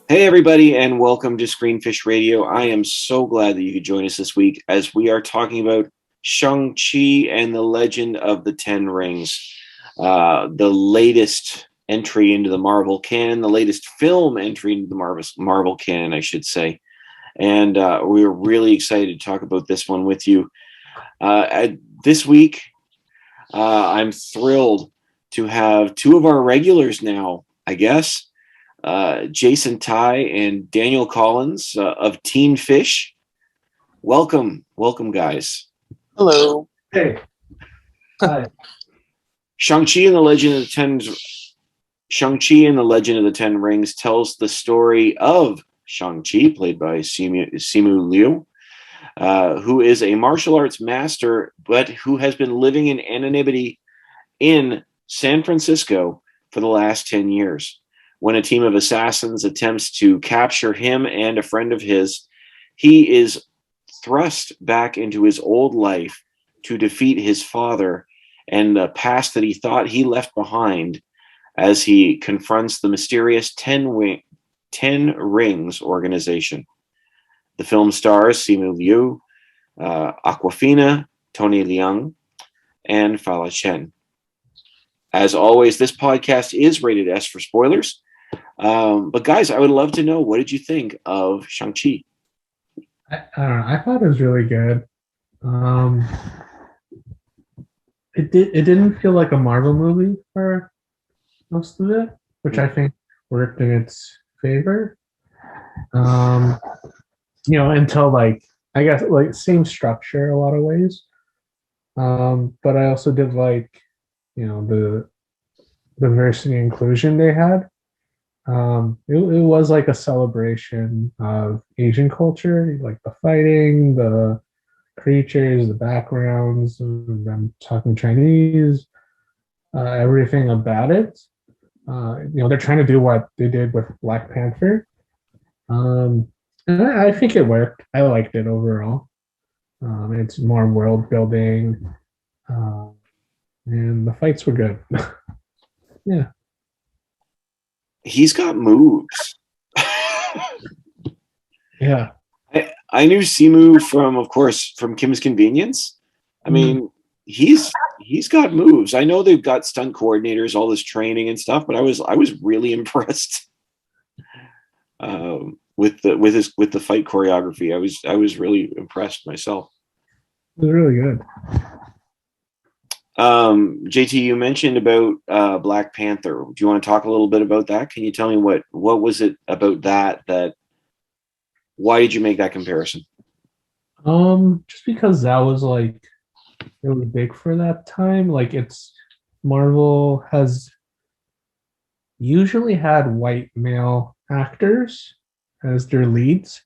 Hey, everybody, and welcome to Screenfish Radio. I am so glad that you could join us this week as we are talking about Shang-Chi and the Legend of the Ten Rings, the latest entry into the Marvel canon, the latest film entry into the Marvel canon, I should say. And we're really excited to talk about this one with you. This week, I'm thrilled to have two of our regulars now, I guess. Jason Ty and Daniel Collins of Teen Fish. Welcome, guys. Hello. Hey, hi. Shang-Chi and the Legend of the Shang-Chi and the Legend of the Ten Rings tells the story of Shang-Chi, played by Simu Liu, who is a martial arts master, but who has been living in anonymity in San Francisco for the last 10 years. When a team of assassins attempts to capture him and a friend of his, he is thrust back into his old life to defeat his father and the past that he thought he left behind as he confronts the mysterious Ten Rings organization. The film stars Simu Liu, Awkwafina, Tony Leung, and Fala Chen. As always, this podcast is rated S for spoilers. But guys, I would love to know, what did you think of Shang-Chi? I don't know. I thought it was really good. It didn't feel like a Marvel movie for most of it, which I think worked in its favor. Until I guess same structure a lot of ways. But I also did the diversity and inclusion they had. It was like a celebration of Asian culture, like the fighting, the creatures, the backgrounds, them talking Chinese, everything about it. They're trying to do what they did with Black Panther. And I think it worked. I liked it overall. It's more world building, and the fights were good. Yeah. He's got moves. Yeah. I knew Simu from Kim's Convenience. I mean, he's got moves. I know they've got stunt coordinators, all this training and stuff, but I was really impressed with the fight choreography. I was really impressed myself. It was really good. JT, you mentioned about Black Panther. Do you want to talk a little bit about that? Can you tell me what was it about that why did you make that comparison? Just because that was really big for that time. It's Marvel has usually had white male actors as their leads.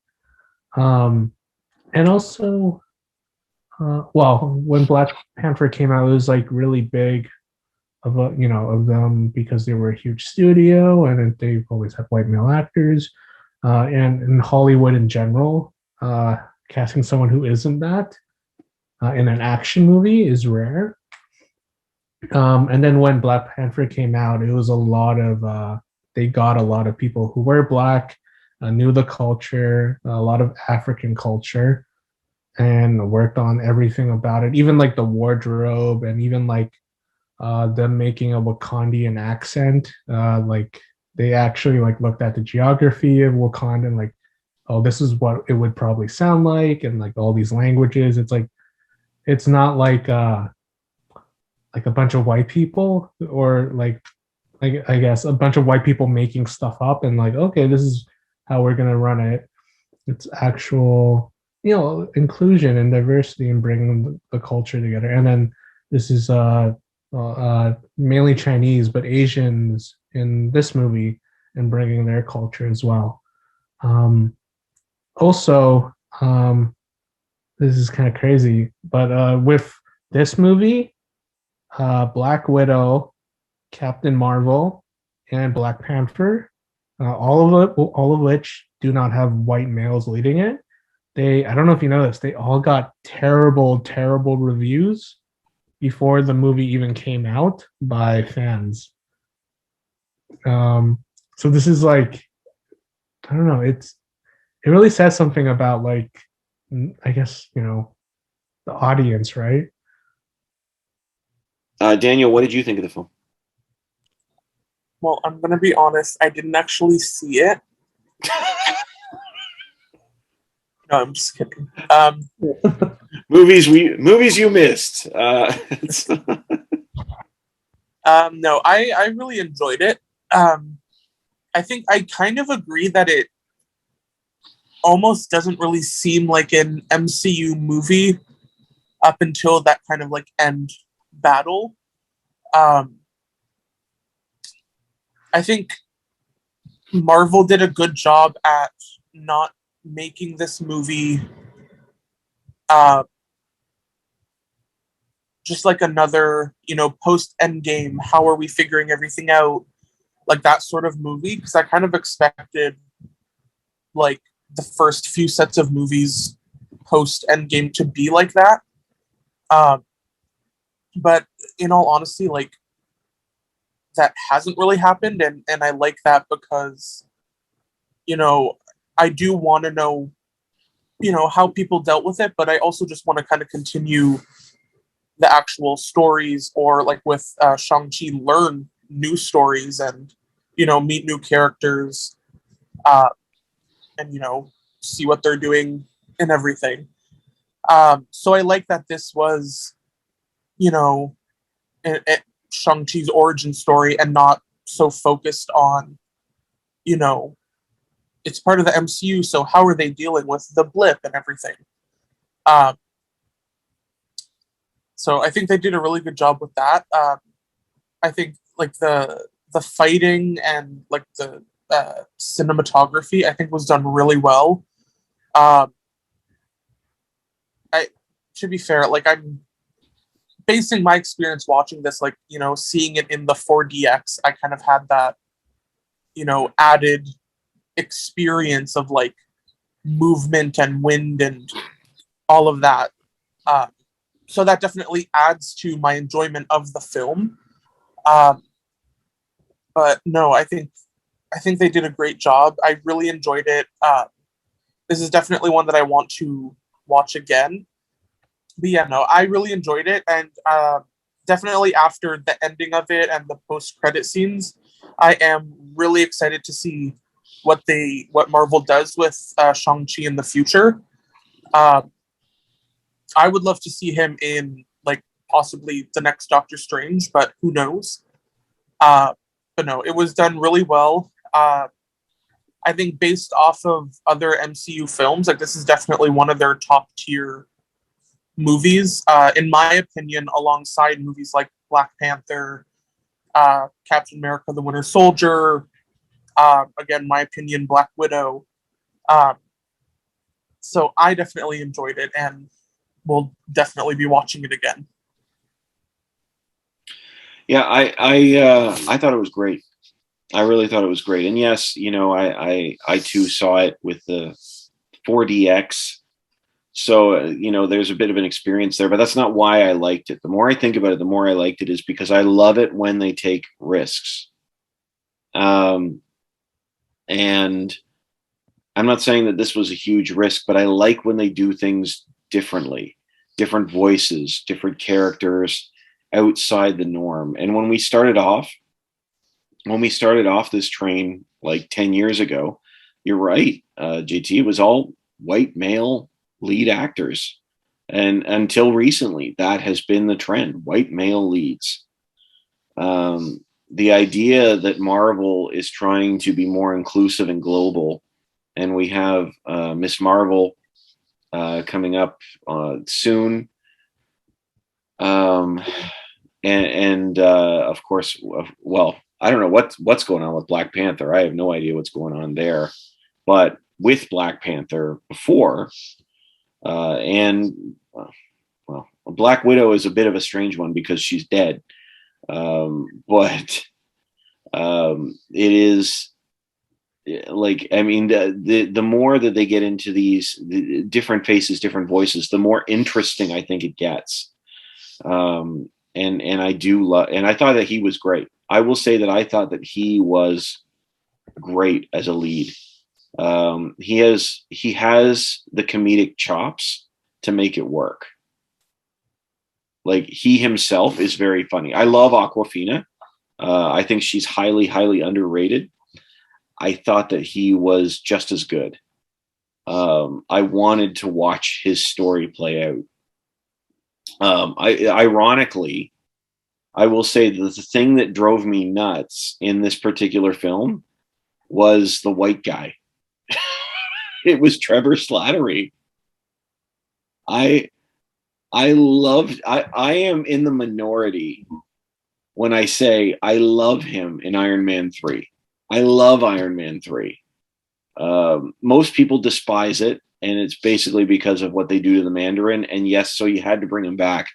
And also when Black Panther came out, it was really big of them because they were a huge studio and they've always had white male actors. And in Hollywood in general, casting someone who isn't that in an action movie is rare. And then when Black Panther came out, it was they got a lot of people who were Black, knew the culture, a lot of African culture, and worked on everything about it, even the wardrobe and even them making a Wakandian accent. They actually looked at the geography of Wakanda and oh, this is what it would probably sound like, and all these languages. It's not like a bunch of white people or I guess a bunch of white people making stuff up and okay, this is how we're gonna run it. It's actual inclusion and diversity and bringing the culture together. And then this is mainly Chinese, but Asians in this movie and bringing their culture as well. Also, this is kind of crazy, but with this movie, Black Widow, Captain Marvel, and Black Panther, all of which do not have white males leading it. I don't know if you know this, they all got terrible, terrible reviews before the movie even came out by fans. So this is I don't know. It really says something about like, I guess, the audience, right? Daniel, what did you think of the film? Well, I'm gonna be honest. I didn't actually see it. No, I'm just kidding. Movies you missed. No, I really enjoyed it. I think I kind of agree that it almost doesn't really seem like an MCU movie up until that kind of like end battle. Um, I think Marvel did a good job at not making this movie uh, just like another, post Endgame. How are we figuring everything out? Like that sort of movie. Because I kind of expected like the first few sets of movies post Endgame to be like that. Um, but in all honesty, like that hasn't really happened, and I like that because you know I do want to know how people dealt with it, but I also just want to kind of continue the actual stories, or like with Shang-Chi, learn new stories and meet new characters, uh, and see what they're doing and everything. So I like that this was you know Shang-Chi's origin story and not so focused on you know it's part of the MCU, so how are they dealing with the blip and everything. um, so I think they did a really good job with that. I think like the fighting and like the cinematography, I think was done really well. Um, I To be fair, like I'm basing my experience watching this, like seeing it in the 4DX, I kind of had that added experience of like movement and wind and all of that. Uh, so that definitely adds to my enjoyment of the film. Um, but no, I think they did a great job. I really enjoyed it. This is definitely one that I want to watch again. But yeah, no, I really enjoyed it, and definitely after the ending of it and the post credit scenes, I am really excited to see what Marvel does with Shang Chi in the future. Um, I would love to see him in like possibly the next Doctor Strange, but who knows? Uh, but no, it was done really well. I think based off of other MCU films, like this is definitely one of their top tier movies, in my opinion, alongside movies like Black Panther, Captain America: The Winter Soldier. Again, my opinion, Black Widow. Um, so I definitely enjoyed it, and will definitely be watching it again. Yeah, I thought it was great. I really thought it was great. And yes, I too saw it with the 4DX. So, there's a bit of an experience there, but that's not why I liked it. The more I think about it, the more I liked it is because I love it when they take risks. Um, and I'm not saying that this was a huge risk, but I like when they do things differently, different voices, different characters outside the norm. And when we started off this train like 10 years ago, you're right, JT, it was all white male lead actors. And until recently, that has been the trend, white male leads. The idea that Marvel is trying to be more inclusive and global, and we have Miss Marvel coming up soon. Um, and of course, well, I don't know what's going on with Black Panther. I have no idea what's going on there. But with Black Panther before, and well, Black Widow is a bit of a strange one because she's dead. But it is like, I mean, the more that they get into these different faces, different voices, the more interesting I think it gets. And I do love, and I thought that he was great. I will say that I thought that he was great as a lead. He has the comedic chops to make it work. Like, he himself is very funny. I love Awkwafina. I think she's highly, highly underrated. I thought that he was just as good. I wanted to watch his story play out. Ironically, I will say that the thing that drove me nuts in this particular film was the white guy. It was Trevor Slattery. I am in the minority when I say I love him in Iron Man 3. I love Iron Man 3. Most people despise it, and it's basically because of what they do to the Mandarin. And yes, so you had to bring him back.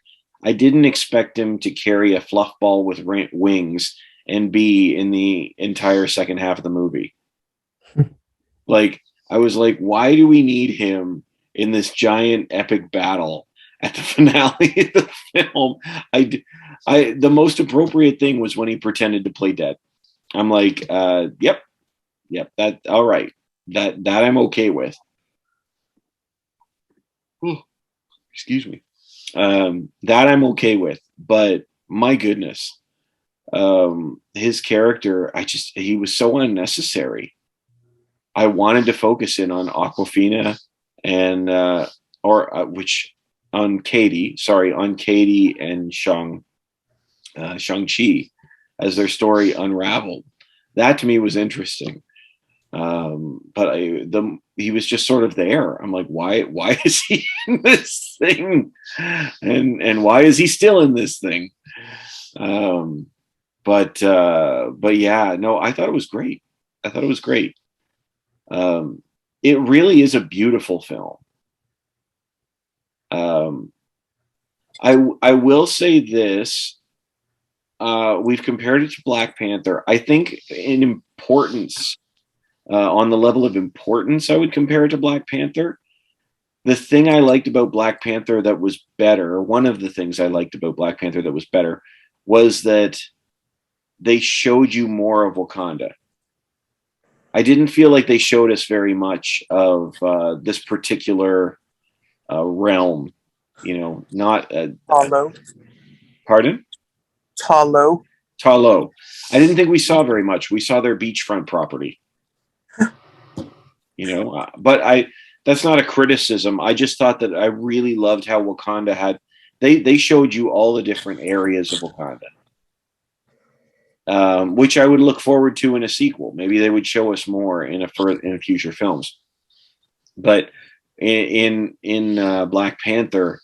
I didn't expect him to carry a fluff ball with wings and be in the entire second half of the movie. Like, I was like, why do we need him in this giant epic battle at the finale of the film? The most appropriate thing was when he pretended to play dead. I'm like, yep, that all right. That I'm okay with. Ooh, excuse me. That I'm okay with, but my goodness, his character, he was so unnecessary. I wanted to focus in on Awkwafina and on Katy and Shang-Chi as their story unraveled. That to me was interesting. But he was just sort of there. I'm like, why is he in this thing? And why is he still in this thing? But yeah, no, I thought it was great. It really is a beautiful film. I will say this. We've compared it to Black Panther. I think in importance, on the level of importance, I would compare it to Black Panther. The thing I liked about Black Panther that was better, one of the things I liked about Black Panther that was better, was that they showed you more of Wakanda. I didn't feel like they showed us very much of this particular realm. You know, not Talo. Pardon? Talo. Talo. I didn't think we saw very much. We saw their beachfront property. You know, but that's not a criticism. I just thought that I really loved how Wakanda had. They showed you all the different areas of Wakanda. Which I would look forward to in a sequel. Maybe they would show us more in future films. But in Black Panther,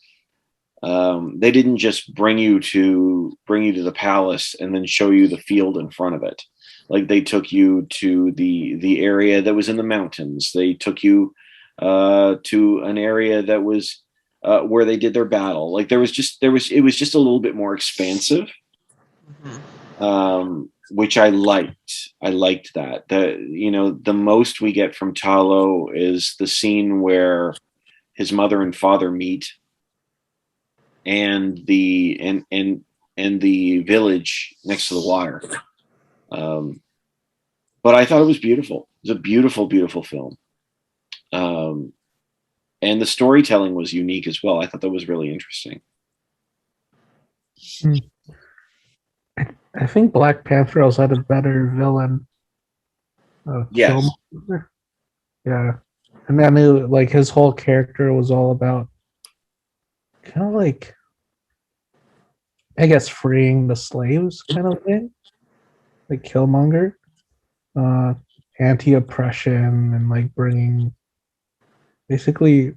they didn't just bring you to the palace and then show you the field in front of it. Like, they took you to the area that was in the mountains. They took you to an area that was where they did their battle. Like, it was just a little bit more expansive. Mm-hmm. Which I liked. I liked that. The most we get from Talo is the scene where his mother and father meet, and the village next to the water. But I thought it was beautiful. It was a beautiful, beautiful film. And the storytelling was unique as well. I thought that was really interesting. I think Black Panther also had a better villain. Yes. Yeah. And I knew, like, his whole character was all about kind of like, I guess, freeing the slaves kind of thing. Like Killmonger. Anti-oppression and like bringing, basically,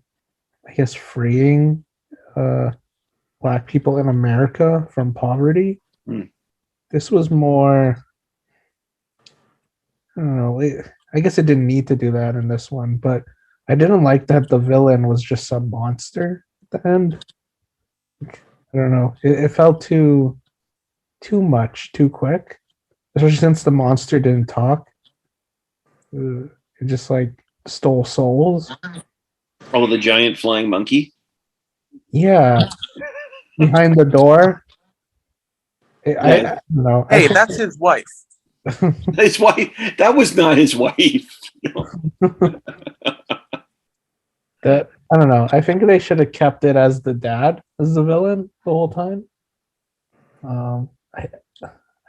I guess, freeing Black people in America from poverty. This was more, I don't know, I guess it didn't need to do that in this one, but I didn't like that the villain was just some monster at the end. I don't know. It felt too much, too quick. Especially since the monster didn't talk. It just like stole souls. Oh, the giant flying monkey? Yeah. Behind the door. I don't know. Hey, that's his wife. His wife. That was not his wife. That I don't know. I think they should have kept it as the dad as the villain the whole time. Um, I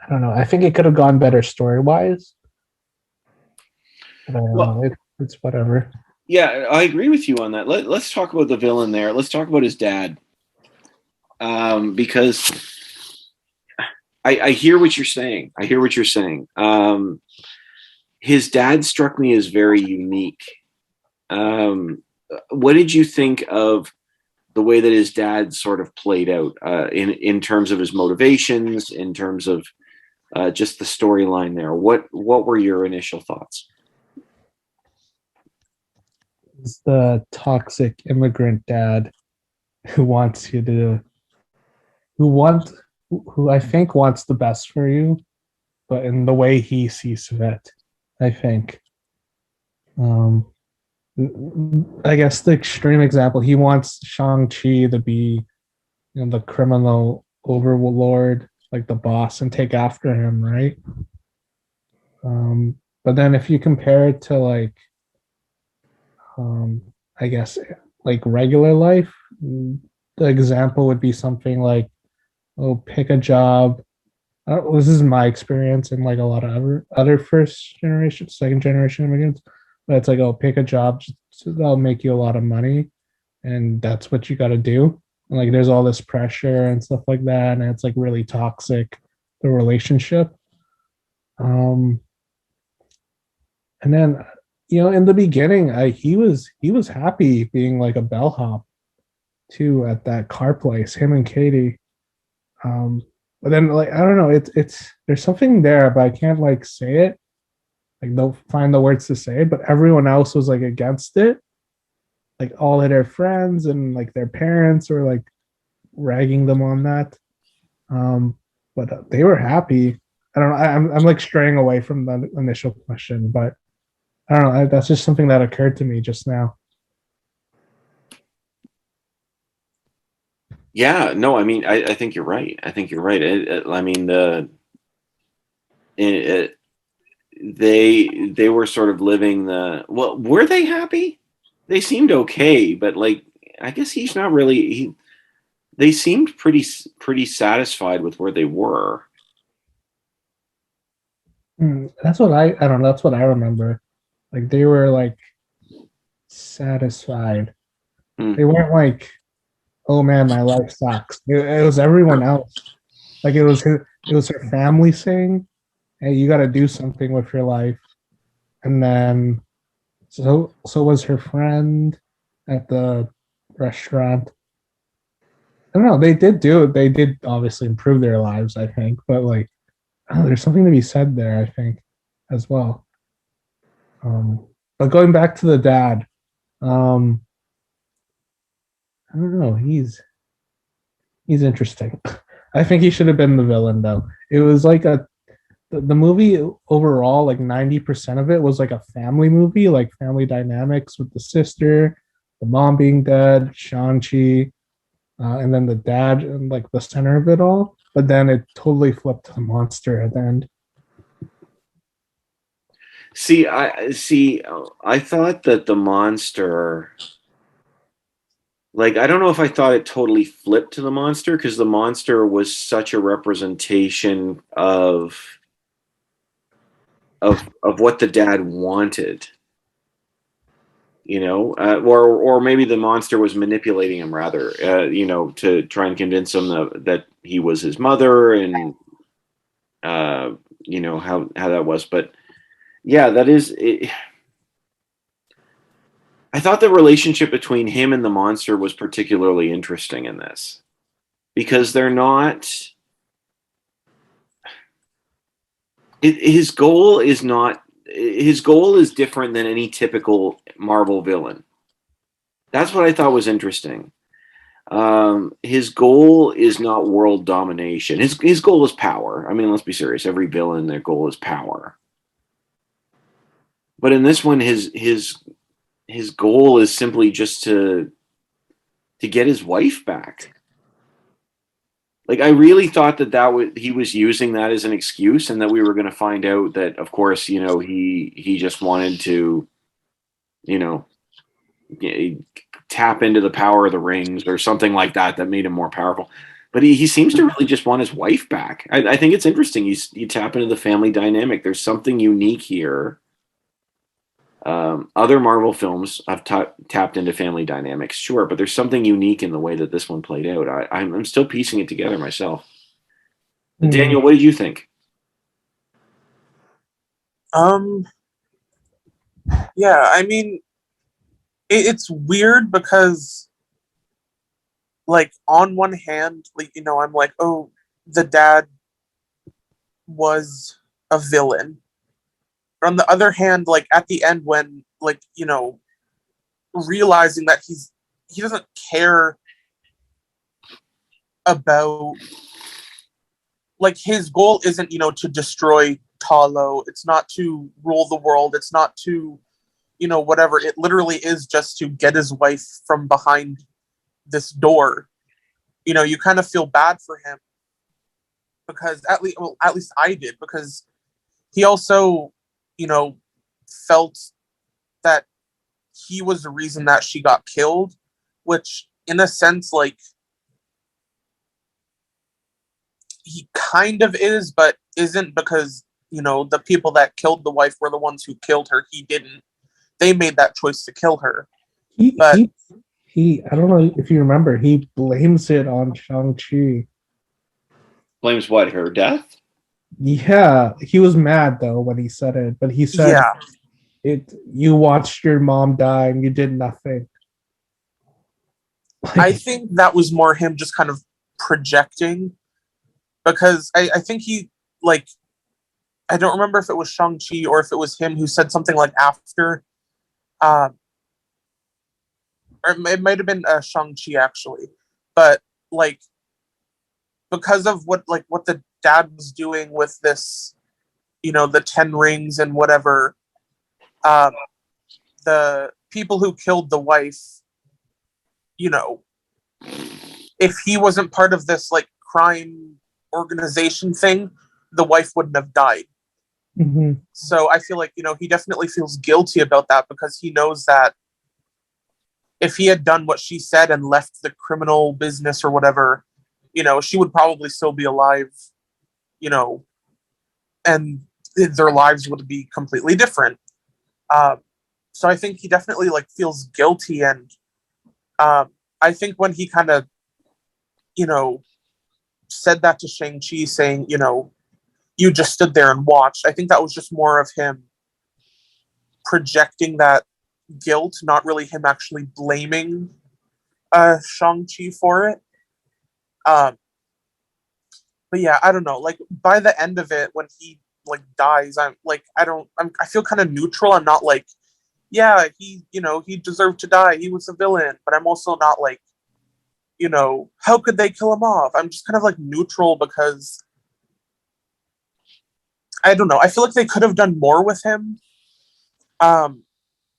don't know. I think it could have gone better story wise. But I don't Well, know. It's whatever. yeah, I agree with you on that. Let's talk about the villain there. Let's talk about his dad, because I hear what you're saying. I hear what you're saying. His dad struck me as very unique. What did you think of the way that his dad sort of played out in terms of his motivations, in terms of just the storyline there? What were your initial thoughts? It's the toxic immigrant dad who wants you to who want who I think wants the best for you, but in the way he sees fit. I think. Um, I guess the extreme example, he wants Shang-Chi to be, the criminal overlord, like the boss, and take after him, right? But then if you compare it to like, um, I guess like regular life, the example would be something like, oh, pick a job. This is my experience and like a lot of other first generation, second generation immigrants. But it's like, oh, pick a job, so that'll make you a lot of money, and that's what you got to do. And like, there's all this pressure and stuff like that, and it's like really toxic, the relationship. Um, and then, in the beginning, he was happy being like a bellhop too at that car place, him and Katy. But then like I don't know, it's there's something there, but I can't like say it. Like they'll find the words to say it, but everyone else was like against it. Like all of their friends and like their parents were like ragging them on that. Um, but they were happy. I don't know. I'm like straying away from the initial question, but I don't know. That's just something that occurred to me just now. Yeah, no, I mean, I think you're right. I think you're right. I mean, it, they were sort of living well, were they happy? They seemed okay, but like, I guess he's not really. They seemed pretty satisfied with where they were. That's what I don't know. That's what I remember. Like they were like satisfied. Hmm. They weren't like, oh man, my life sucks. It was everyone else. Like it was her family saying, hey, you got to do something with your life. And then so was her friend at the restaurant. I don't know. They did obviously improve their lives, I think, but like, there's something to be said there, I think, as well. But going back to the dad, um, I don't know. He's interesting. I think he should have been the villain though. It was like the movie overall, like 90% of it was like a family movie, like family dynamics with the sister, the mom being dead, Shang-Chi, and then the dad and like the center of it all. But then it totally flipped to the monster at the end. I thought that the monster, like, I don't know if I thought it totally flipped to the monster, because the monster was such a representation of what the dad wanted, or maybe the monster was manipulating him, rather, to try and convince him that he was his mother, and how that was. But yeah, that is it. I thought the relationship between him and the monster was particularly interesting in this, because they're not. His goal is not. His goal is different than any typical Marvel villain. That's what I thought was interesting. His goal is not world domination. His goal is power. I mean, let's be serious. Every villain, their goal is power. But in this one, his goal is simply just to get his wife back. Like, I really thought that he was using that as an excuse, and that we were going to find out that, of course, he just wanted to tap into the power of the rings or something like that made him more powerful. But he seems to really just want his wife back. I think it's interesting. You tap into the family dynamic. There's something unique here. Other Marvel films have tapped into family dynamics, sure, but there's something unique in the way that this one played out. I'm still piecing it together myself. Daniel, what did you think? Yeah, I mean, it's weird because, like, on one hand, like, I'm like, oh, the dad was a villain. But on the other hand, like, at the end, when, like, realizing that he doesn't care about, like, his goal isn't, to destroy Talo. It's not to rule the world. It's not to, whatever. It literally is just to get his wife from behind this door. You kind of feel bad for him because at least I did, because he also, felt that he was the reason that she got killed, which in a sense, like, he kind of is, but isn't, because, the people that killed the wife were the ones who killed her. He didn't. They made that choice to kill her. But he I don't know if you remember, he blames it on Shang-Chi. Blames what? Her death? Yeah, he was mad though when he said it, but he said, yeah, you watched your mom die and you did nothing. I think that was more him just kind of projecting, because I think he, like, I don't remember if it was Shang-Chi or if it was him who said something like after, uh, or it might have been Shang-Chi actually, but, like, because of what the dad was doing with this, the 10 rings and whatever, um, the people who killed the wife, if he wasn't part of this, like, crime organization thing, the wife wouldn't have died. Mm-hmm. So I feel like, he definitely feels guilty about that, because he knows that if he had done what she said and left the criminal business or whatever, she would probably still be alive, and their lives would be completely different. Uh, so I think he definitely, like, feels guilty, and I think when he kind of, said that to Shang-Chi, saying, you just stood there and watched, I think that was just more of him projecting that guilt, not really him actually blaming Shang-Chi for it. But yeah, I don't know. Like, by the end of it, when he, like, dies, I'm like, I feel kind of neutral. I'm not like, yeah, he deserved to die. He was a villain. But I'm also not like, how could they kill him off? I'm just kind of like neutral, because I don't know. I feel like they could have done more with him. And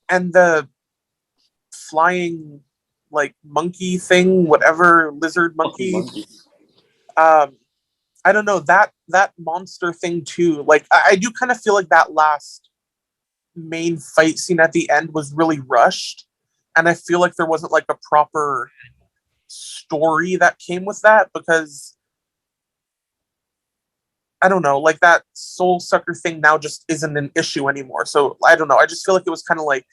the flying, like, monkey thing, whatever, lizard monkey. Um, I don't know, that monster thing too. Like, I do kind of feel like that last main fight scene at the end was really rushed, and I feel like there wasn't, like, a proper story that came with that, because I don't know, like, that soul sucker thing now just isn't an issue anymore. So I don't know. I just feel like it was kind of like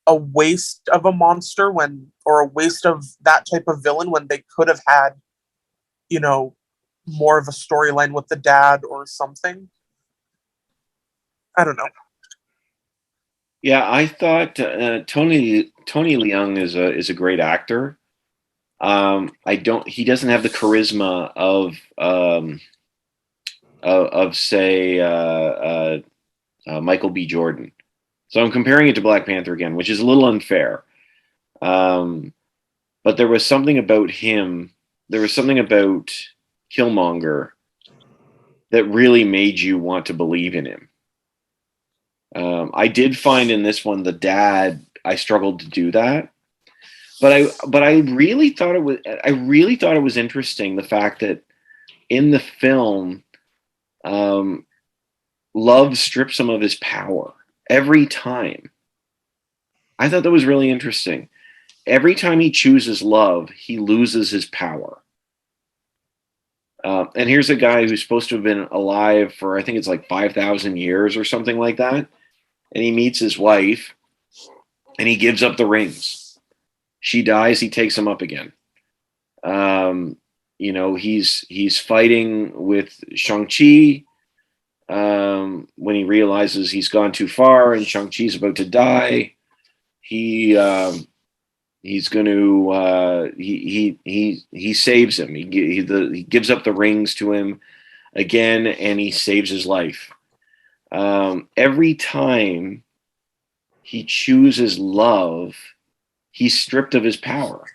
a waste of a monster, or a waste of that type of villain, when they could have had, you know, more of a storyline with the dad or something. I don't know. Yeah, I thought Tony Leung is a great actor. I don't. He doesn't have the charisma of say Michael B. Jordan. So I'm comparing it to Black Panther again, which is a little unfair. But there was something about him. There was something about Killmonger that really made you want to believe in him. I did find in this one the dad. I struggled to do that, but I really thought it was interesting, the fact that in the film, Love strips him of his power every time. I thought that was really interesting. Every time he chooses love, he loses his power. And here's a guy who's supposed to have been alive for, I think it's like 5,000 years or something like that. And he meets his wife and he gives up the rings. She dies, he takes them up again. He's fighting with Shang-Chi when he realizes he's gone too far and Shang-Chi's about to die. He's going to he saves him. He gives up the rings to him again, and he saves his life. Every time he chooses love, he's stripped of his power.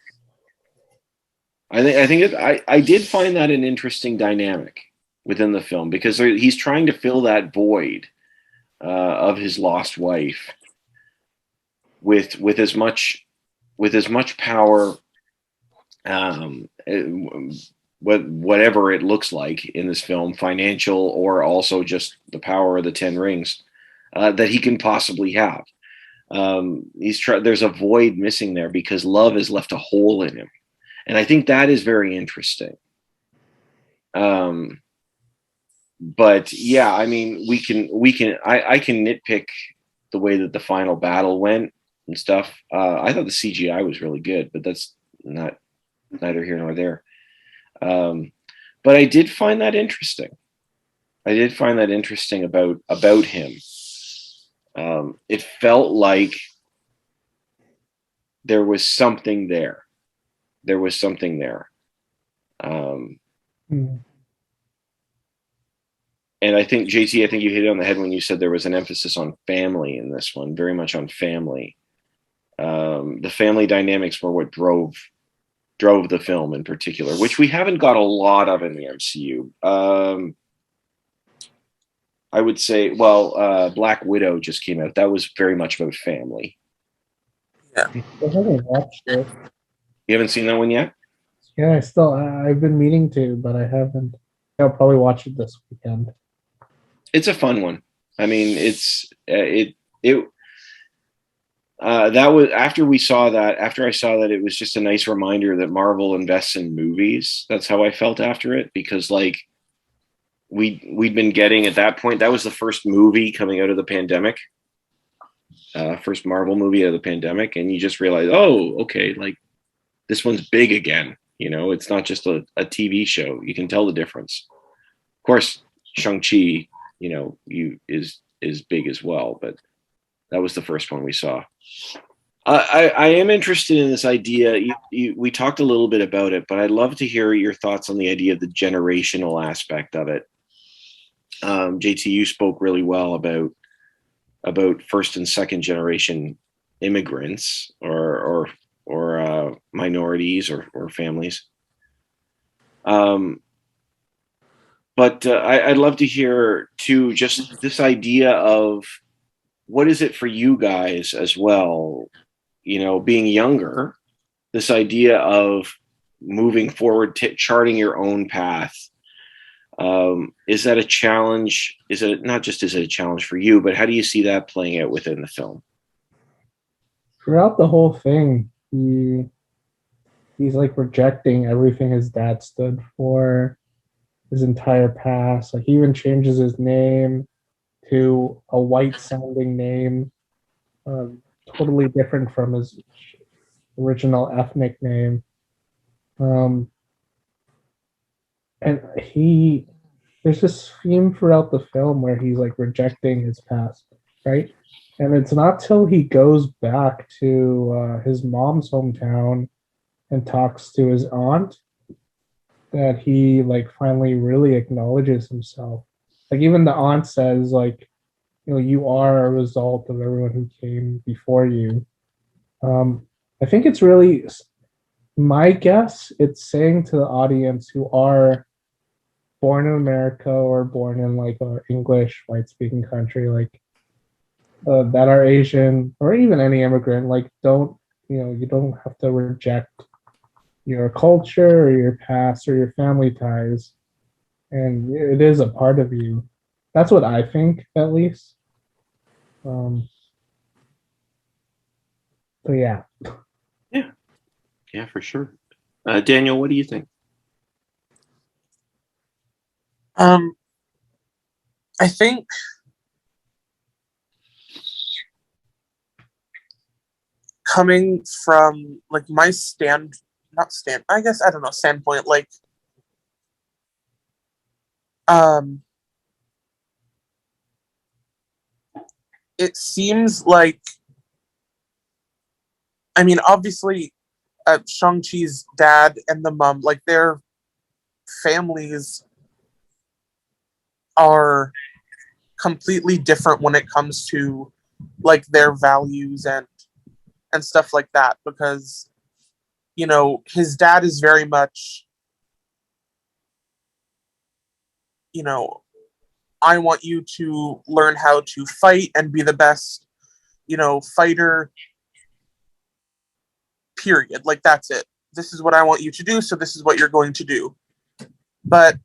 I did find that an interesting dynamic within the film because he's trying to fill that void of his lost wife with as much power, whatever it looks like in this film, financial or also just the power of the 10 rings that he can possibly have. There's a void missing there because love has left a hole in him. And I think that is very interesting. But yeah, I mean, I can nitpick the way that the final battle went and stuff. I thought the CGI was really good, but that's neither here nor there. But I did find that interesting. I did find that interesting about him. It felt like there was something there. There was something there. And I think, JT, I think you hit it on the head when you said there was an emphasis on family in this one, very much on family. The family dynamics were what drove the film in particular, which we haven't got a lot of in the MCU. I would say, Black Widow just came out. That was very much about family. Yeah. I haven't watched it. You haven't seen that one yet? Yeah, I've been meaning to, but I haven't. I'll probably watch it this weekend. It's a fun one. I mean, that was after I saw that, it was just a nice reminder that Marvel invests in movies. That's how I felt after it, because like we'd been getting at that point, that was the first movie coming out of the pandemic, first Marvel movie out of the pandemic, and you just realize, oh, okay, like this one's big again. It's not just a TV show. You can tell the difference. Of course, Shang-Chi, is big as well, but that was the first one we saw. I am interested in this idea. We talked a little bit about it, but I'd love to hear your thoughts on the idea of the generational aspect of it. JT, you spoke really well about first and second generation immigrants or minorities or families. But I'd love to hear too, just this idea of what is it for you guys as well, being younger, this idea of moving forward, charting your own path. Is that a challenge? Is it a challenge for you, but how do you see that playing out within the film? Throughout the whole thing, he's like rejecting everything his dad stood for, his entire past. Like he even changes his name to a white sounding name, totally different from his original ethnic name. And there's this theme throughout the film where he's like rejecting his past, right? And it's not till he goes back to his mom's hometown and talks to his aunt that he like finally really acknowledges himself. Like even the aunt says like, you are a result of everyone who came before you. I think it's really, my guess, it's saying to the audience who are born in America or born in like an English white speaking country, like that are Asian or even any immigrant, like you don't have to reject your culture or your past or your family ties, and it is a part of you. That's what I think, at least. So yeah. Yeah, for sure. Daniel, what do you think? I think coming from like my I guess I don't know standpoint, like um it seems like, I mean, obviously, Shang-Chi's dad and the mom, like their families are completely different when it comes to like their values and stuff like that, because his dad is very much, you know I want you to learn how to fight and be the best fighter, period. Like, that's it. This is what I want you to do, so this is what you're going to do. But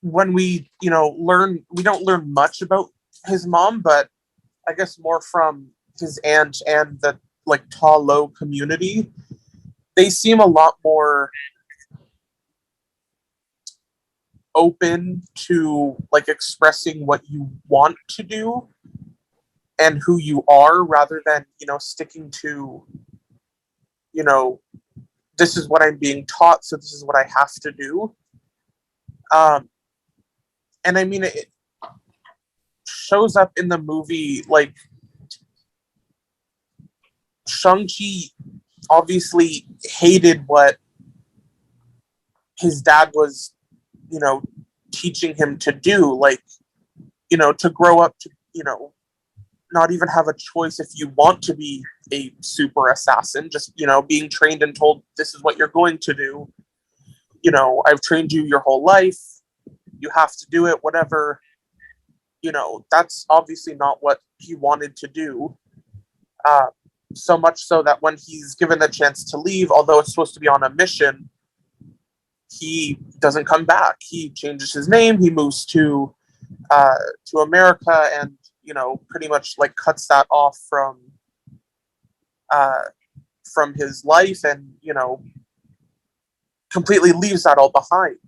when we don't learn much about his mom, but I guess more from his aunt and the like Ta Lo community, they seem a lot more open to like expressing what you want to do and who you are, rather than sticking to you know this is what I'm being taught, so this is what I have to do. um and I mean, it shows up in the movie. Like, Shang-Chi obviously hated what his dad was you know teaching him to do, like, to grow up to not even have a choice if you want to be a super assassin, just being trained and told this is what you're going to do. I've trained you your whole life, you have to do it, whatever. That's obviously not what he wanted to do. uh, so much so that when he's given the chance to leave, although it's supposed to be on a mission, he doesn't come back. He changes his name, he moves to America, and pretty much like cuts that off uh, from his life, and completely leaves that all behind.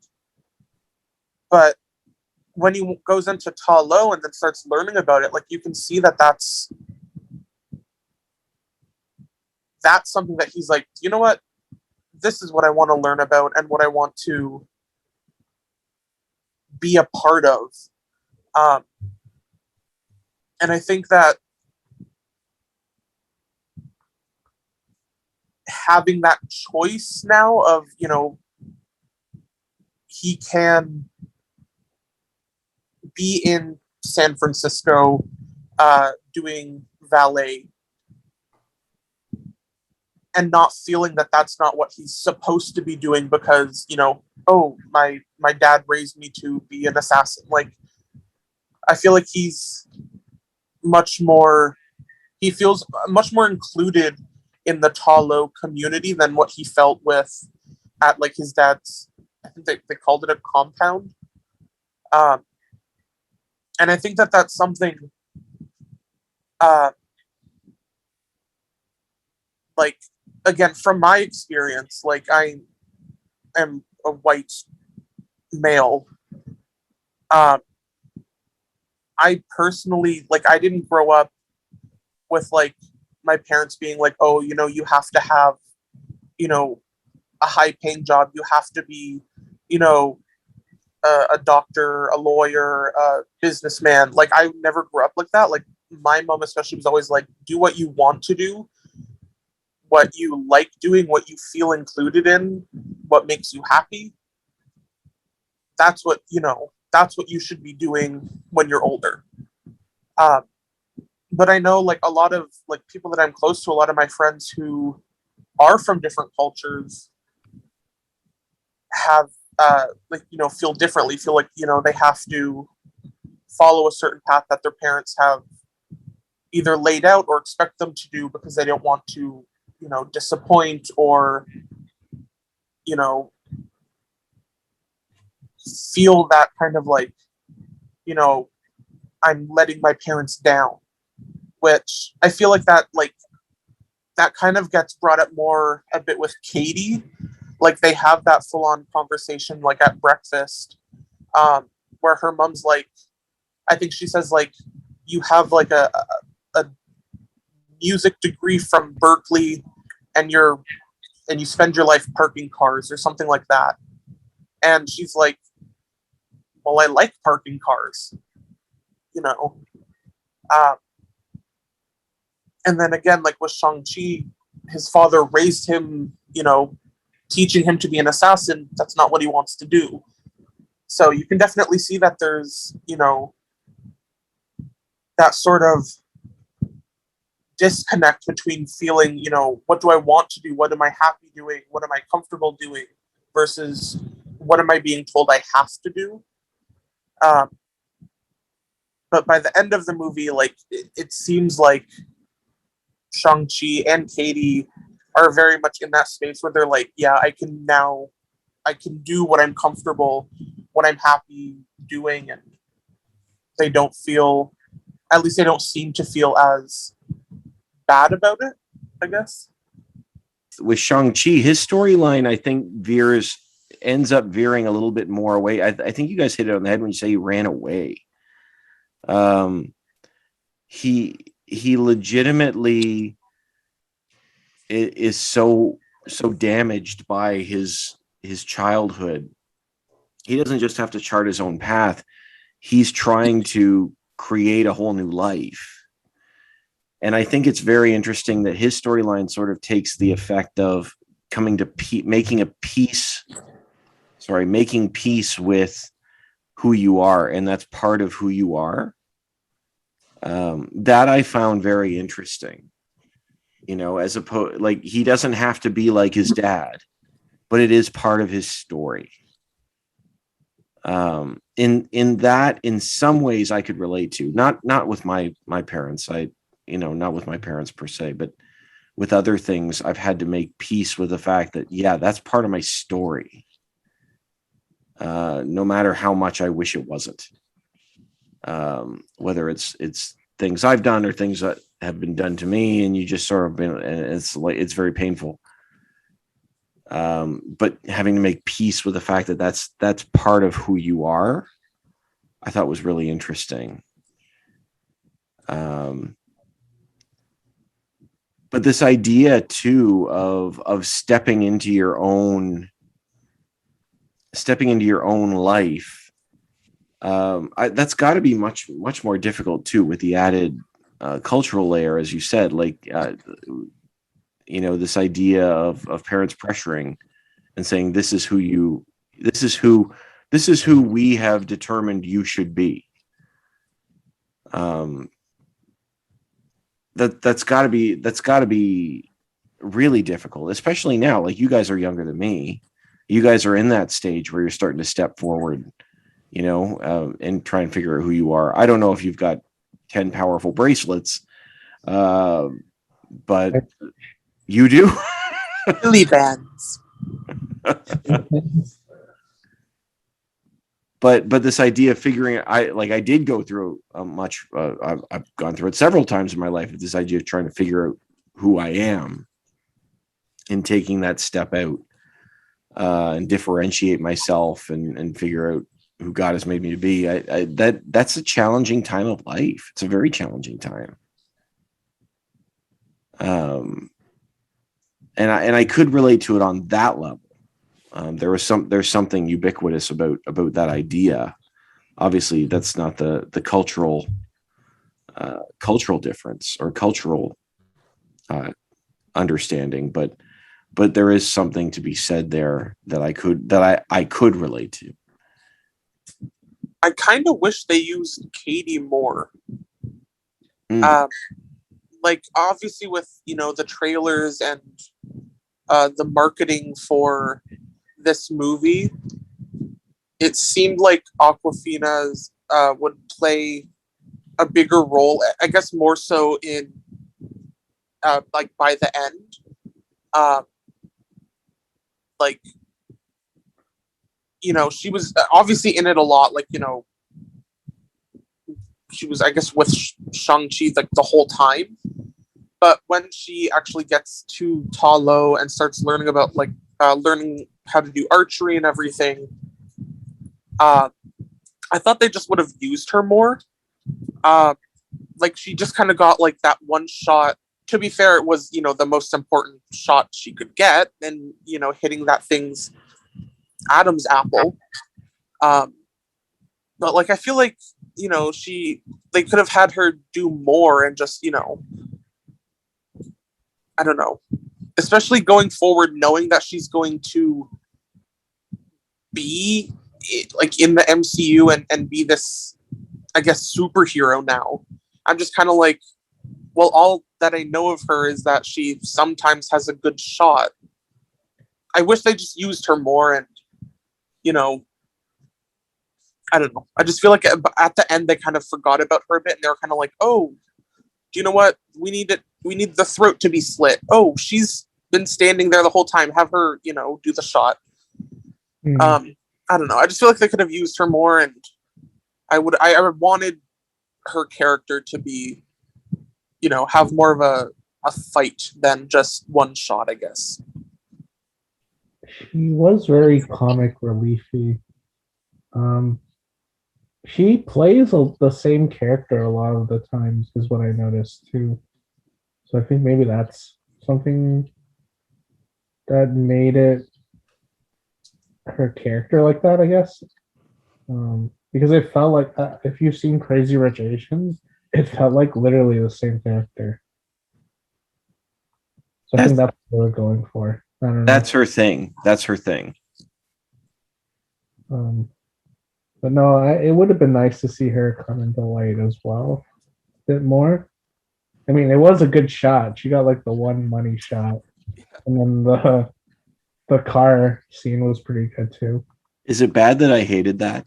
But when he goes into Ta Lo and then starts learning about it, like, you can see that that's something that he's like, you know what, this is what I want to learn about and what I want to be a part of. Um, and I think that having that choice now of, he can be in San Francisco doing valet, and not feeling that that's not what he's supposed to be doing because, oh, my dad raised me to be an assassin. Like, I feel like he feels much more included in the Ta Lo community than what he felt with at like his dad's, I think they called it a compound. Um, and I think that that's something, uh, like, again, from my experience, like, I am a white male. Um, I personally, like, I didn't grow up with like my parents being like, oh, you have to have, you know, a high paying job. You have to be, you know, a doctor, a lawyer, a businessman. Like, I never grew up like that. Like, my mom especially was always like, do what you want to do, what you like doing, what you feel included in, what makes you happy. That's what you should be doing when you're older. Um, but I know, like, a lot of like people that I'm close to, a lot of my friends who are from different cultures have like, feel differently, feel like, they have to follow a certain path that their parents have either laid out or expect them to do because they don't want to, disappoint or, you know, feel that kind of like, you know, I'm letting my parents down, which I feel like that, like, that kind of gets brought up more a bit with Katy. Like they have that full on conversation like at breakfast, where her mom's like, I think she says like, you have like a music degree from Berkeley, and you spend your life parking cars or something like that. And she's like, well, I like parking cars, you know. Um, and then again, like with Shang-Chi, his father raised him, teaching him to be an assassin. That's not what he wants to do. So you can definitely see that there's, that sort of disconnect between feeling, what do I want to do? What am I happy doing? What am I comfortable doing? Versus what am I being told I have to do? But by the end of the movie, like it seems like Shang-Chi and Katy are very much in that space where they're like, yeah, I can do what I'm comfortable, what I'm happy doing, and they don't feel, at least they don't seem to feel as bad about it, I guess. With Shang-Chi, his storyline, I think, ends up veering a little bit more away. I think you guys hit it on the head when you say he ran away. He legitimately is so damaged by his childhood. He doesn't just have to chart his own path. He's trying to create a whole new life. And I think it's very interesting that his storyline sort of takes the effect of making peace with who you are, and that's part of who you are. That I found very interesting. As opposed, like, he doesn't have to be like his dad, but it is part of his story. In some ways I could relate to, not with my parents. Not with my parents per se, but with other things, I've had to make peace with the fact that, yeah, that's part of my story. No matter how much I wish it wasn't. Whether it's things I've done or things that have been done to me, and you just sort of been, and it's very painful. But having to make peace with the fact that that's part of who you are, I thought was really interesting. But this idea too of stepping into your own life, that's got to be much more difficult too, with the added cultural layer, as you said, like this idea of parents pressuring and saying, this is who we have determined you should be. That's got to be really difficult, especially now. Like, you guys are younger than me. You guys are in that stage where you're starting to step forward, and try and figure out who you are. I don't know if you've got 10 powerful bracelets, but you do. Billy bands. But this idea of figuring, I did go through I've gone through it several times in my life. This idea of trying to figure out who I am and taking that step out, and differentiate myself and figure out who God has made me to be. That's a challenging time of life. It's a very challenging time. And I could relate to it on that level. There's something ubiquitous about that idea. Obviously, that's not the cultural difference or cultural understanding, but there is something to be said there that I could relate to. I kind of wish they used Katy more. Like, obviously with the trailers and the marketing for this movie, it seemed like Awkwafina's would play a bigger role, I guess more so in like by the end. Like, she was obviously in it a lot, like, she was, I guess, with Shang-Chi like the whole time. But when she actually gets to Ta Lo and starts learning about learning how to do archery and everything, I thought they just would have used her more. Like she just kind of got like that one shot. To be fair, it was, the most important shot she could get, and hitting that thing's Adam's apple. But like I feel like they could have had her do more and just I don't know, especially going forward, knowing that she's going to be like in the MCU and be this, I guess, superhero now. I'm just kind of like, well, all that I know of her is that she sometimes has a good shot. I wish they just used her more, and I don't know. I just feel like at the end they kind of forgot about her a bit, and they were kind of like, oh, do you know what? We need the throat to be slit. Oh, she's been standing there the whole time. Have her, do the shot. I don't know. I just feel like they could have used her more, and I wanted her character to be, have more of a fight than just one shot, I guess. She was very comic reliefy. She plays the same character a lot of the times, is what I noticed too. So I think maybe that's something that made it her character like that, I guess. Because it felt like, if you've seen Crazy Rich Asians, it felt like literally the same character. So I think that's what we're going for. I don't know. That's her thing. That's her thing. But no, it would have been nice to see her come into light as well, a bit more. I mean, it was a good shot. She got like the one money shot, and then the car scene was pretty good too. Is it bad that I hated that?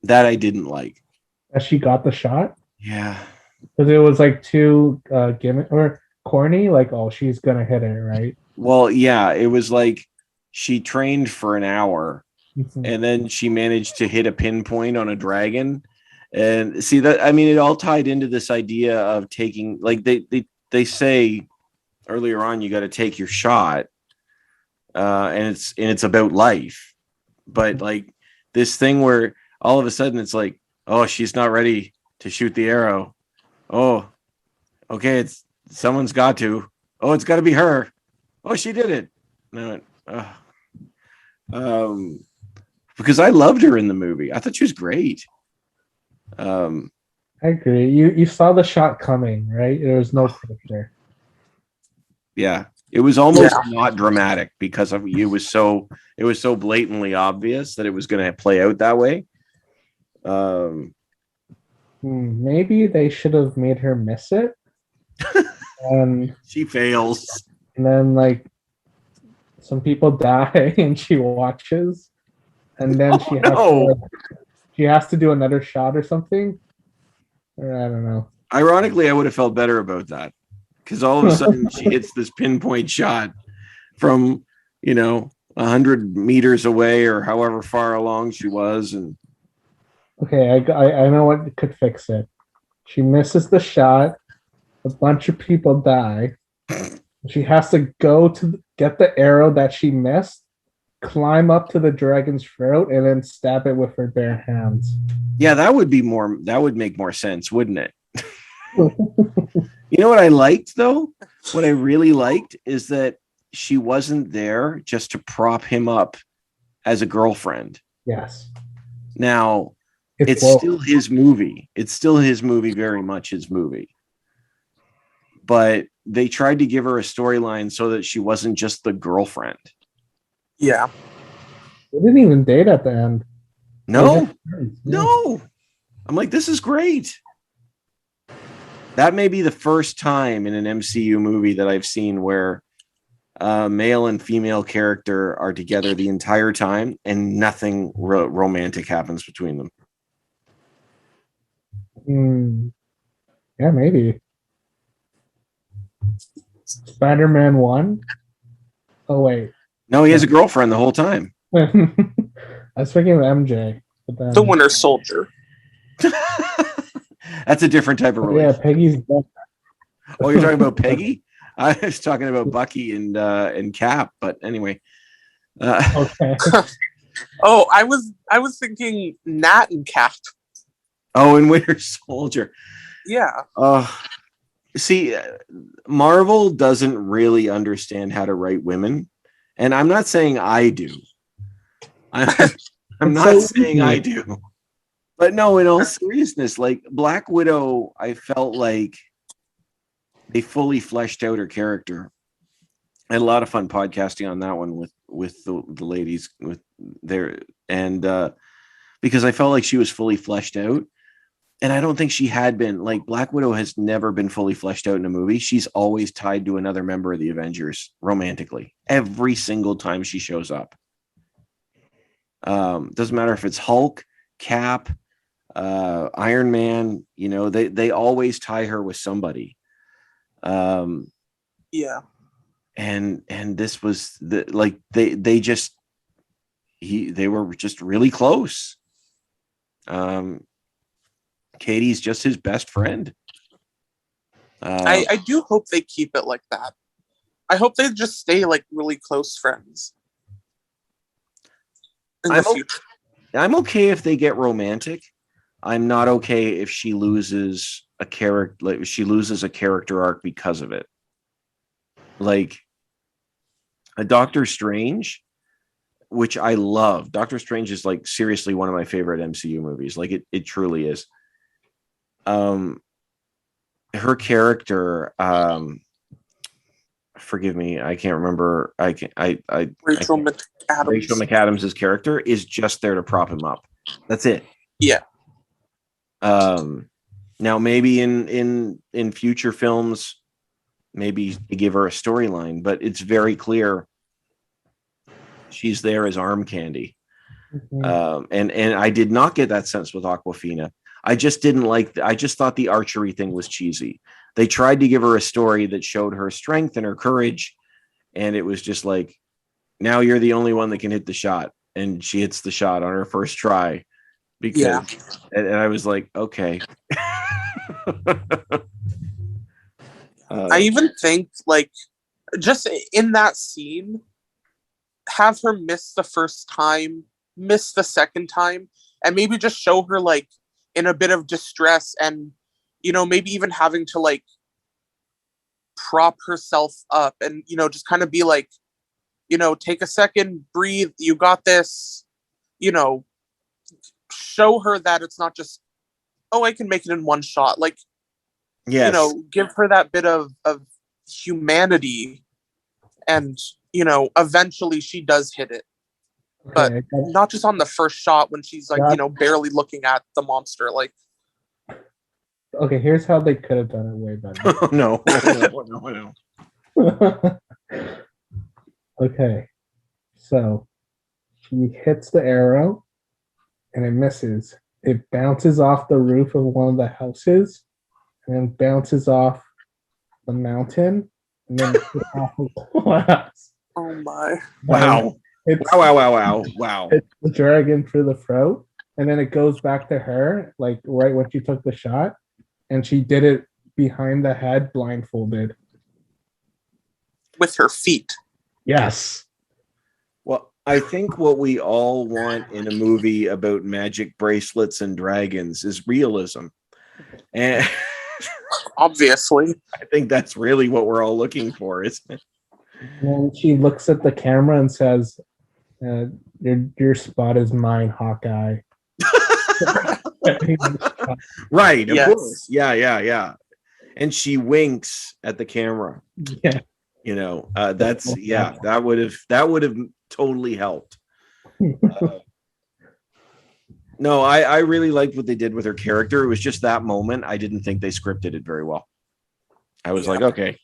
That I didn't like. That she got the shot? Yeah. Because it was like too gimmick or corny. Like, oh, she's gonna hit it, right? Well, yeah, it was like she trained for an hour, and then she managed to hit a pinpoint on a dragon. And see that, I mean, it all tied into this idea of taking, like they say earlier on, you got to take your shot, and it's about life. But like this thing where all of a sudden it's like, oh, she's not ready to shoot the arrow. Oh, okay, someone's got to. Oh, it's got to be her. Oh, she did it. No, because I loved her in the movie. I thought she was great. I agree. You saw the shot coming, right? There was no pressure. Yeah, it was almost not dramatic because it was so blatantly obvious that it was going to play out that way. Maybe they should have made her miss it. And she fails. And then like some people die and she watches. And then she has to do another shot or something. Or I don't know. Ironically, I would have felt better about that. Because all of a sudden she hits this pinpoint shot from, 100 meters away or however far along she was. And okay, I know what could fix it. She misses the shot. A bunch of people die. She has to go to get the arrow that she missed, climb up to the dragon's throat, and then stab it with her bare hands. Yeah, that would make more sense, wouldn't it? You know what I liked, though? What I really liked is that she wasn't there just to prop him up as a girlfriend. Yes. Now, it's still his movie. It's still his movie, very much his movie. But they tried to give her a storyline so that she wasn't just the girlfriend. Yeah. They didn't even date at the end. No. I'm like, this is great. That may be the first time in an MCU movie that I've seen where a male and female character are together the entire time and nothing romantic happens between them. Yeah, maybe. Spider-Man 1? Oh, wait. No, he has a girlfriend the whole time. I was thinking of MJ. But then... The Winter Soldier. That's a different type of relationship. Yeah, Peggy's dead. Oh, you're talking about Peggy? I was talking about Bucky and Cap, but anyway. Okay. Oh, I was thinking Nat and Cat. Oh, and Winter Soldier. Yeah. See, Marvel doesn't really understand how to write women, and I'm not saying I do. I'm not saying I do. But no, in all seriousness, like Black Widow, I felt like they fully fleshed out her character. I had a lot of fun podcasting on that one with the ladies with their and because I felt like she was fully fleshed out. And I don't think she had been. Like Black Widow has never been fully fleshed out in a movie. She's always tied to another member of the Avengers romantically every single time she shows up. Doesn't matter if it's Hulk, Cap, Iron Man, they always tie her with somebody. Yeah. And this was they were just really close. Katy's just his best friend. I do hope they keep it like that. I hope they just stay like really close friends in the future. I'm okay if they get romantic. I'm not okay if she loses a character. Like she loses a character arc because of it. Like a Doctor Strange, which I love. Doctor Strange is like seriously one of my favorite MCU movies. Like it truly is. Her character, forgive me, I can't remember. Rachel McAdams. Rachel McAdams' character is just there to prop him up. That's it. Yeah. Now maybe in future films, maybe give her a storyline, but it's very clear she's there as arm candy. Mm-hmm. And I did not get that sense with Awkwafina. I just didn't I just thought the archery thing was cheesy. They tried to give her a story that showed her strength and her courage, and it was just like, now you're the only one that can hit the shot, and she hits the shot on her first try. Because, and I was like, okay. I even think like just in that scene, have her miss the first time, miss the second time, and maybe just show her like in a bit of distress and maybe even having to like prop herself up and just kind of be like, take a second, breathe, you got this, show her that it's not just, oh, I can make it in one shot. Like, yes. Give her that bit of humanity and eventually she does hit it. But not just on the first shot when she's like, barely looking at the monster. Like, okay, here's how they could have done it way better. No. Okay, so she hits the arrow and it misses. It bounces off the roof of one of the houses and then bounces off the mountain and then off of the glass. Oh my. Wow. Wow. It's the dragon for the throat, and then it goes back to her, like right when she took the shot, and she did it behind the head, blindfolded. With her feet. Yes. Well, I think what we all want in a movie about magic bracelets and dragons is realism. And obviously. I think that's really what we're all looking for, isn't it? And she looks at the camera and says, your spot is mine, Hawkeye. Right, of course. Yeah. And she winks at the camera. Yeah. That's that would have totally helped. No, I really liked what they did with her character. It was just that moment. I didn't think they scripted it very well. I was like, okay.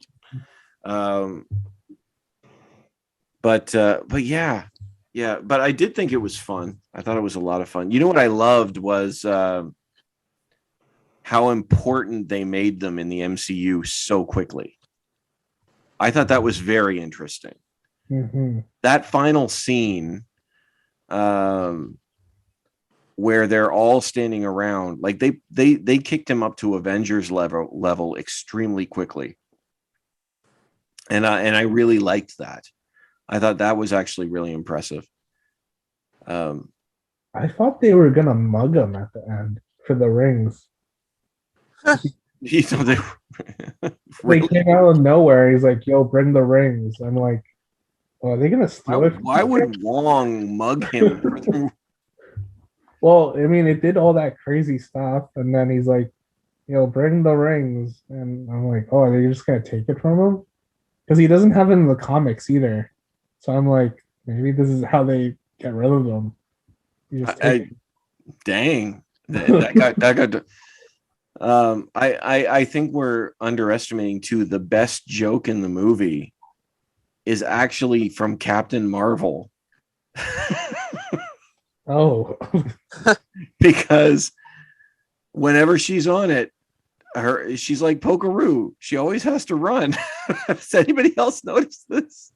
But yeah. But I did think it was fun. I thought it was a lot of fun. You know what I loved was how important they made them in the MCU so quickly. I thought that was very interesting. Mm-hmm. That final scene, where they're all standing around. Like they kicked him up to Avengers level extremely quickly. And I really liked that. I thought that was actually really impressive. I thought they were gonna mug him at the end for the rings. You know, they They came out of nowhere. He's like, "Yo, bring the rings." I'm like, "Oh, are they gonna steal it?" why would Wong mug him? Well, I mean, it did all that crazy stuff, and then he's like, "Yo, bring the rings," and I'm like, "Oh, are they just gonna take it from him?" Because he doesn't have it in the comics either. So I'm like, maybe this is how they get rid of them. You just take it. Dang, that got. I think we're underestimating too. The best joke in the movie is actually from Captain Marvel. Oh, Because whenever she's on it, she's like Pokeroo. She always has to run. Has anybody else noticed this?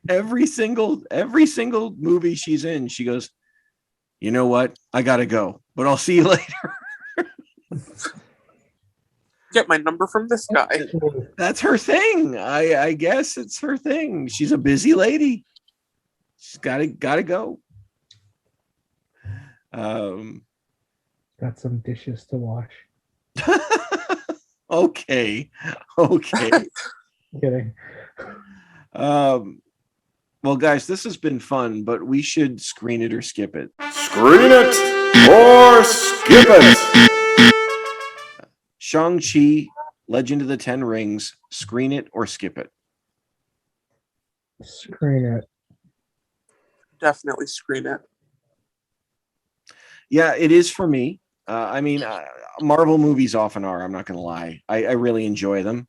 Every single movie she's in, she goes, "You know what? I gotta go, but I'll see you later." Get my number from this guy. That's her thing. I guess it's her thing. She's a busy lady. She's gotta go. Got some dishes to wash. Okay. Kidding. Well, guys, this has been fun, but we should screen it or skip it. Screen it or skip it. Shang-Chi, Legend of the Ten Rings, screen it or skip it. Screen it. Definitely screen it. Yeah, it is for me. Marvel movies often are. I'm not going to lie. I really enjoy them.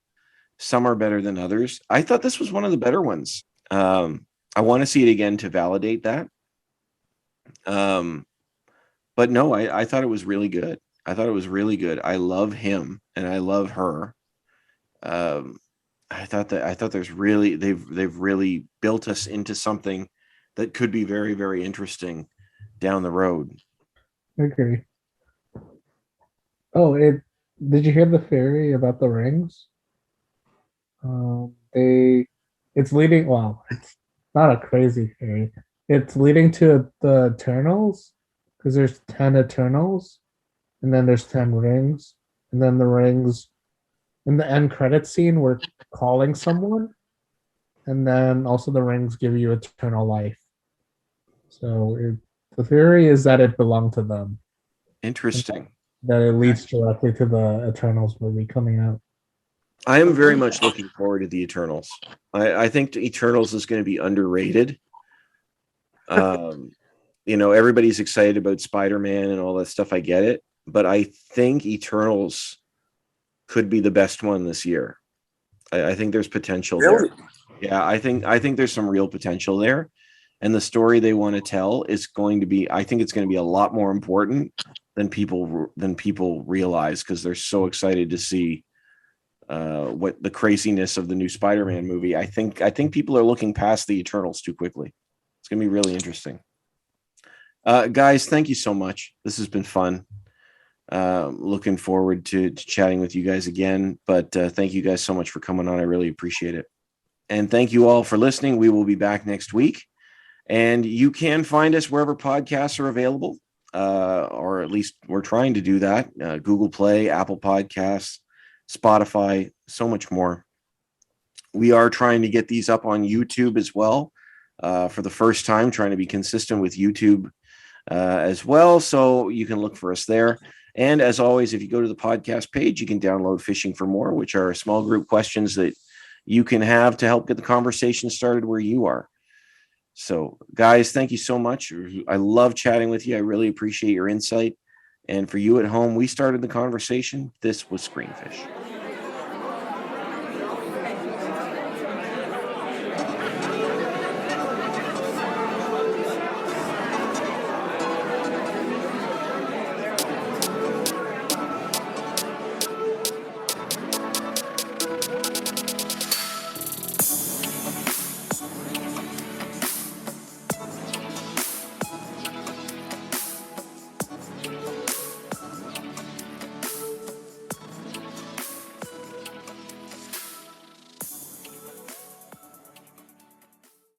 Some are better than others. I thought this was one of the better ones. I want to see it again to validate that. But no, I thought it was really good. I thought it was really good. I love him and I love her. I thought there's really they've really built us into something that could be very, very interesting down the road. Okay. Oh, did you hear the theory about the rings? It's leading. Well, it's not a crazy theory. It's leading to the Eternals because there's 10 Eternals, and then there's 10 rings, and then the rings in the end credit scene we're calling someone, and then also the rings give you eternal life. So the theory is that it belonged to them. Interesting. That it leads directly to the Eternals movie coming out. I am very much looking forward to the Eternals. I think the Eternals is going to be underrated. Everybody's excited about Spider-Man and all that stuff. I get it, but I think Eternals could be the best one this year. I think there's potential there. Yeah, I think there's some real potential there, and the story they want to tell is going to be. I think it's going to be a lot more important than people realize because they're so excited to see what the craziness of the new Spider-Man movie. I think people are looking past the Eternals too quickly. It's going to be really interesting. Guys, thank you so much. This has been fun. Looking forward to chatting with you guys again. But thank you guys so much for coming on. I really appreciate it. And thank you all for listening. We will be back next week. And you can find us wherever podcasts are available, or at least we're trying to do that. Google Play, Apple Podcasts, Spotify, so much more. We are trying to get these up on YouTube as well. For the first time, trying to be consistent with YouTube as well. So you can look for us there. And as always, if you go to the podcast page, you can download Fishing for More, which are small group questions that you can have to help get the conversation started where you are. So, guys, thank you so much. I love chatting with you. I really appreciate your insight. And for you at home, we started the conversation. This was Screenfish.